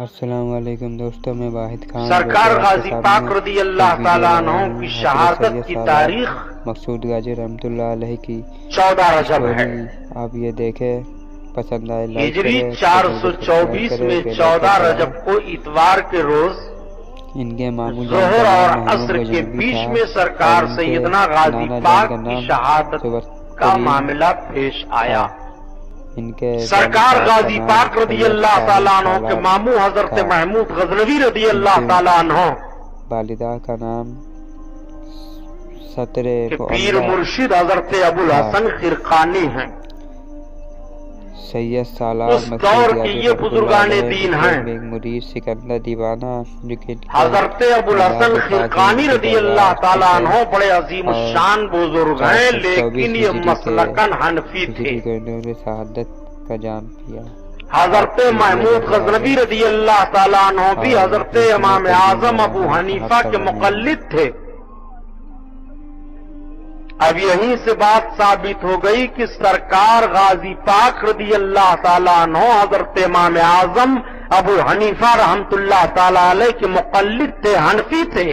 السلام علیکم دوستوں، میں واحد خان سرکار غازی پاک رضی اللہ تعالیٰ عنہ کی شہادت کی تاریخ مقصود غازی رحمۃ اللہ علیہ کی 14 رجب ہے۔ آپ یہ دیکھیں، پسند آئے لائک ہجری کریں، 424 میں 14 رجب کو اتوار کے روز ان کے ماموں جان ظہر کا اور نام محمود عصر کے غزنوی بیچ تھا میں سرکار اور ان کے سیدنا غازی نانا جان پاک کا کی نام شہادت کا معاملہ پیش آیا۔ ان کے سرکار غازی پاک رضی اللہ تعالیٰ عنہ کے ماموں حضرت محمود غزنوی رضی اللہ تعالیٰ عنہ والدہ کا نام سطر پیر مرشد حضرت ابو الحسن خرقانی ہیں۔ سید سالار اس دور کی یہ بزرگان دین ہیں۔ مرید سکندر دیوانہ حضرت ابو الحسن خرقانی رضی اللہ تعالیٰ عنہ بڑے عظیم الشان بزرگ ہیں، لیکن یہ مسلکن حنفی تھے۔ انہوں نے شہادت کا جام کیا۔ حضرت محمود غزنوی رضی اللہ تعالیٰ عنہ بھی حضرت امام اعظم ابو حنیفہ کے مقلد تھے۔ اب یہیں سے بات ثابت ہو گئی کہ سرکار غازی پاک رضی اللہ تعالیٰ عنہ حضرت امام اعظم ابو حنیفہ رحمت اللہ تعالیٰ علیہ کے مقلد تھے، حنفی تھے۔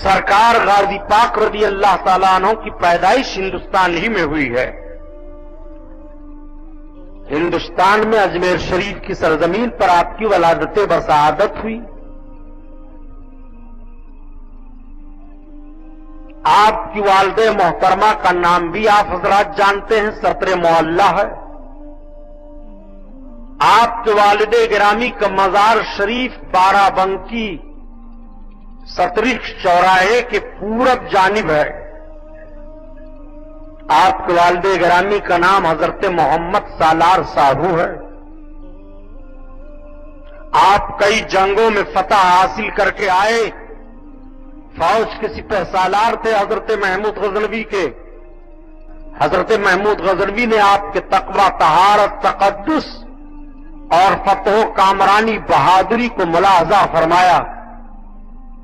سرکار غازی پاک رضی اللہ تعالیٰ عنہ کی پیدائش ہندوستان ہی میں ہوئی ہے۔ ہندوستان میں اجمیر شریف کی سرزمین پر آپ کی ولادت بسعادت ہوئی۔ آپ کی والد محترمہ کا نام بھی آپ حضرات جانتے ہیں، سطر معلّہ ہے۔ آپ کے والد گرامی کا مزار شریف بارہ بنکی سترک چوراہے کے پورب جانب ہے۔ آپ کے والد گرامی کا نام حضرت محمد سالار ساہو ہے۔ آپ کئی جنگوں میں فتح حاصل کر کے آئے، فوج کے سپہ سالار تھے حضرت محمود غزنوی کے۔ حضرت محمود غزنوی نے آپ کے تقوی، طہارت، تقدس اور فتح و کامرانی بہادری کو ملاحظہ فرمایا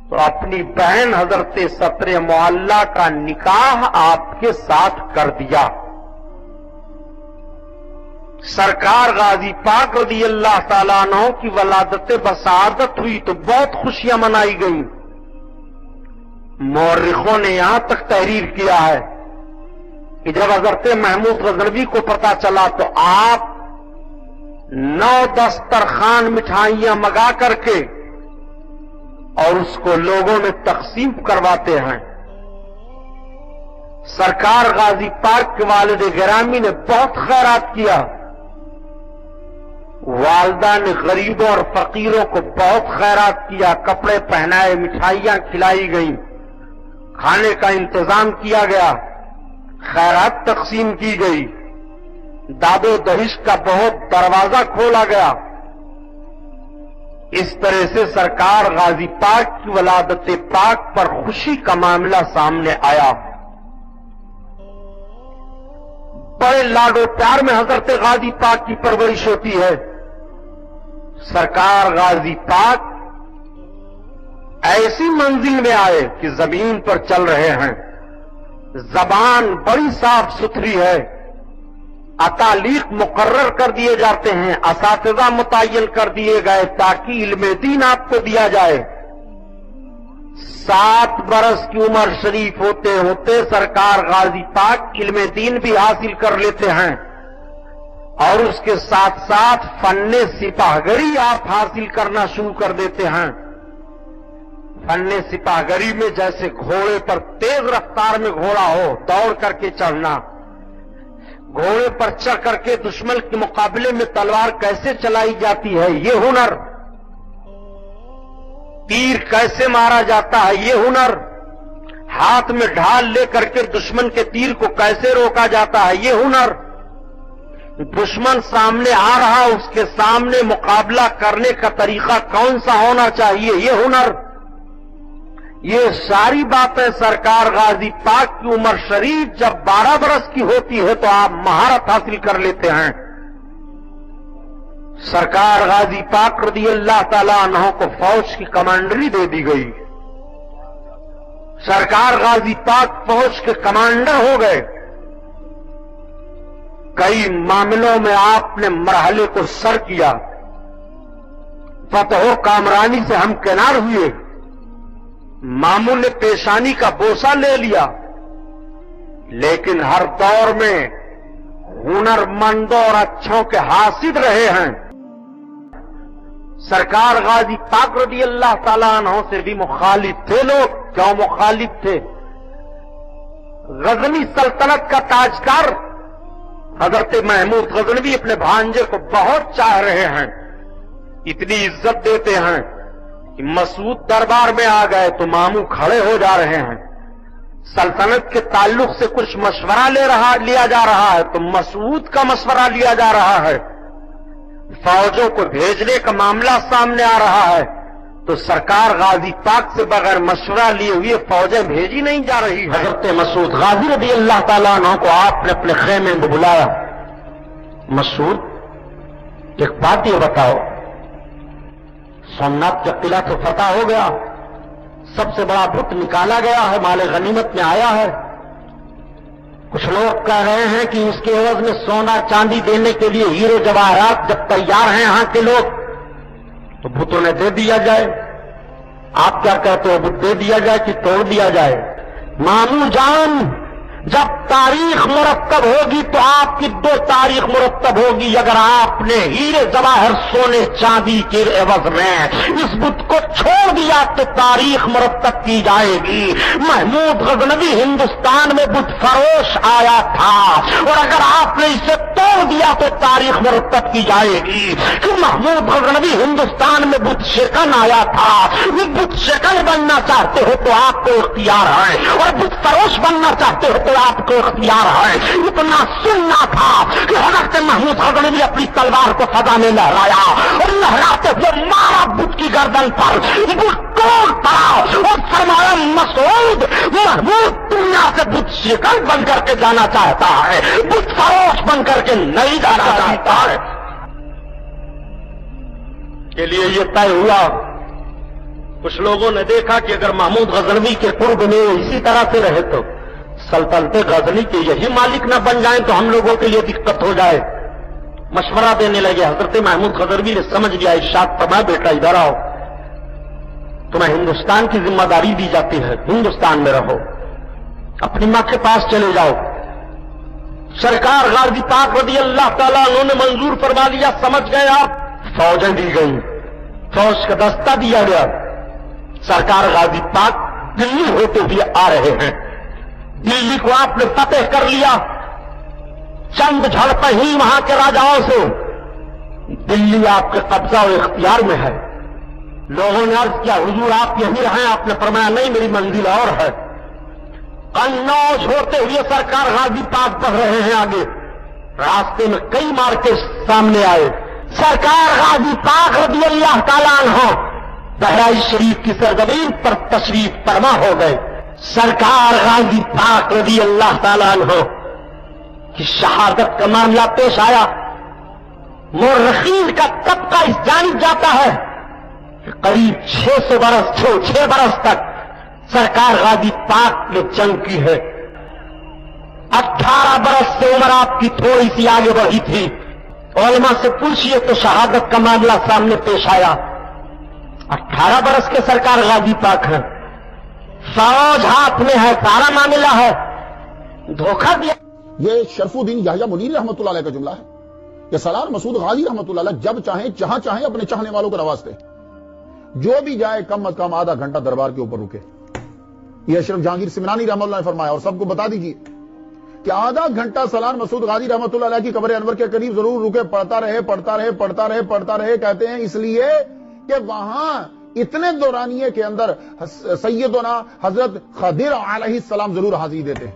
تو اپنی بہن حضرت سطر معلّہ کا نکاح آپ کے ساتھ کر دیا۔ سرکار غازی پاک رضی اللہ تعالیٰ عنہ کی ولادت بسعادت ہوئی تو بہت خوشیاں منائی گئیں۔ مورخوں نے یہاں تک تحریر کیا ہے کہ جب حضرت محمود غزنوی کو پتہ چلا تو آپ 9 دسترخوان مٹھائیاں منگا کر کے اور اس کو لوگوں میں تقسیم کرواتے ہیں۔ سرکار غازی پاک کے والد گرامی نے بہت خیرات کیا۔ والدہ نے غریبوں اور فقیروں کو بہت خیرات کیا، کپڑے پہنائے، مٹھائیاں کھلائی گئیں، کھانے کا انتظام کیا گیا، خیرات تقسیم کی گئی، داد و دہش کا بہت دروازہ کھولا گیا۔ اس طرح سے سرکار غازی پاک کی ولادت پاک پر خوشی کا معاملہ سامنے آیا۔ بڑے لاڈ و پیار میں حضرت غازی پاک کی پرورش ہوتی ہے۔ سرکار غازی پاک ایسی منزل میں آئے کہ زمین پر چل رہے ہیں، زبان بڑی صاف ستھری ہے، اتالیق مقرر کر دیے جاتے ہیں، اساتذہ متعین کر دیے گئے تاکہ علم دین آپ کو دیا جائے۔ 7 برس کی عمر شریف ہوتے ہوتے سرکار غازی پاک علم دین بھی حاصل کر لیتے ہیں اور اس کے ساتھ ساتھ فن سپاہگری آپ حاصل کرنا شروع کر دیتے ہیں۔ فن سپاہگری میں جیسے گھوڑے پر تیز رفتار میں گھوڑا ہو، دوڑ کر کے چڑھنا، گھوڑے پر چڑھ کر کے دشمن کے مقابلے میں تلوار کیسے چلائی جاتی ہے یہ ہنر، تیر کیسے مارا جاتا ہے یہ ہنر، ہاتھ میں ڈھال لے کر کے دشمن کے تیر کو کیسے روکا جاتا ہے یہ ہنر، دشمن سامنے آ رہا اس کے سامنے مقابلہ کرنے کا طریقہ کون سا ہونا چاہیے یہ ہنر، یہ ساری باتیں سرکار غازی پاک کی عمر شریف جب 12 برس کی ہوتی ہے تو آپ مہارت حاصل کر لیتے ہیں۔ سرکار غازی پاک رضی اللہ تعالیٰ عنہ کو فوج کی کمانڈری دے دی گئی۔ سرکار غازی پاک فوج کے کمانڈر ہو گئے۔ कई मामलों में आपने मरहले को सर किया। फतह कामरानी से हम किनार हुए, मामूल पेशानी का बोसा ले लिया, लेकिन हर दौर में हुनरमंदों और अच्छों के हासिद रहे हैं। सरकार गाजी पाक रज़ी अल्लाह ताला अन्हो से भी मुखालिफ थे लोग। क्यों मुखालिफ थे? गजनी सल्तनत का ताजदार हजरत महमूद गजनवी अपने भांजे को बहुत चाह रहे हैं, इतनी इज्जत देते हैं कि मसूद दरबार में आ गए तो मामू खड़े हो जा रहे हैं। सल्तनत के ताल्लुक से कुछ मशवरा लिया जा रहा है तो मसूद का मशवरा लिया जा रहा है। फौजों को भेजने का मामला सामने आ रहा है तो सरकार गाजी पाक से बगैर मशवरा लिए हुए फौजें भेजी नहीं जा रही है। हजरत मसूद गाजी रज़ी अल्लाह ताला अन्हु को आपने अपने खेमे में बुलाया। मसूद, एक बात ये बताओ, सोमनाथ का किला तो फतह हो गया, सबसे बड़ा बुत निकाला गया है, माले गनीमत में आया है। कुछ लोग कह रहे हैं कि इसके एवज में सोना चांदी देने के लिए हीरे जवाहरात जब तैयार हैं यहां के लोग तो बुतों ने दे दिया जाए। आप क्या कहते हो, बुत दे दिया जाए कि तोड़ दिया जाए? मामू जान, जब तारीख मुरत्तब होगी तो आपकी 2 तारीख मुरत्तब होगी। अगर आपने हीरे जवाहर सोने चांदी के एवज में इस बुत को छोड़ दिया तो तारीख मुरत्तब की जाएगी। महमूद गजनवी हिंदुस्तान में बुत फरोश आया था और अगर आपने इसे तोड़ दिया तो तारीख मुरत्तब की जाएगी कि महमूद गजनवी हिंदुस्तान में बुत शिकन आया था। बुत शिकन बनना चाहते हो तो आपको इख्तियार है और बुत फरोश बनना चाहते हो तो आपको इख्तियार है। इतना सुनना था कि हजरत महमूद गजनवी अपनी तलवार को फजा में लहराया और लहराते हुए मारा बुत की गर्दन पर, बुत तोड़ पड़ा और फरमाया, मसूद, महमूद दुनिया से बुत शिकन बन करके जाना चाहता है, बुत फरोश बन करके नहीं जाना चाहता है। के लिए ये तय हुआ। कुछ लोगों ने देखा कि अगर महमूद गजनवी के कुर्ब में इसी तरह से रहे तो सल्तनत गजनी के यही मालिक न बन जाएं तो हम लोगों के लिए दिक्कत हो जाए। मशवरा देने लगे। हजरत महमूद गजनवी ने समझ लिया, इरशाद फरमाया, बेटा इधर आओ, तुम्हें हिंदुस्तान की जिम्मेदारी दी जाती है, हिंदुस्तान में रहो, अपनी मां के पास चले जाओ। सरकार गाजी पाक रज़ी अल्लाह ताला उन्होंने मंजूर फरमा लिया। समझ गए आप? फौजें दी गई, फौज का दस्ता दिया गया। सरकार गाजी पाक दिल्ली होते हुए आ रहे हैं। दिल्ली को आपने फतेह कर लिया। चंद झड़पें ही वहां के राजाओं से दिल्ली आपके कब्जा और इख्तियार में है। लोगों ने अर्ज किया, हुजूर आप यहीं रहें। आपने फरमाया, नहीं, मेरी मंजिल और है। कन्नौज होते हुए सरकार गाजी पाक बढ़ रहे हैं आगे। रास्ते में कई मार्के सामने आए। सरकार गाजी पाक रज़ी अल्लाह ताला अन्हु बहराइच शरीफ की सरजमीन पर तशरीफ फरमा हो गए। सरकार गाजी पाक रज़ी अल्लाह ताला अन्हु की शहादत का मामला पेश आया। मुर्रखीन का तबका इस जानिब जाता है कि करीब 6 बरस तक सरकार गाजी पाक ने जंग की है। 18 बरस से उम्र आपकी थोड़ी सी आगे बढ़ी थी। उलमा से पूछिए तो शहादत का मामला सामने पेश आया। 18 बरस के सरकार गाजी पाक हैं, फौज हाथ में है, सारा मामला है, धोखा दिया। ये शरफुद्दीन याह्या मुनीर रहमतुल्लाह अलैह का जुमला है। ये सलार मसूद गाजी रहमतुल्लाह अलैह जब चाहें जहां चाहें अपने चाहने वालों को नवाजते। जो भी जाए कम अज कम आधा घंटा दरबार के ऊपर रुके। ये अशरफ जहांगीर सिमनानी रहमतुल्लाह ने फरमाया। और सबको बता दीजिए कि आधा घंटा सलार मसूद गाजी रहमतुल्लाह अलैह की कब्र अनवर के करीब जरूर रुके, पढ़ता रहे। कहते हैं इसलिए कि वहां इतने दौरानिए के अंदर सैयदना हजरत खदिर अलैहिस्सलाम जरूर हाजिरी देते हैं।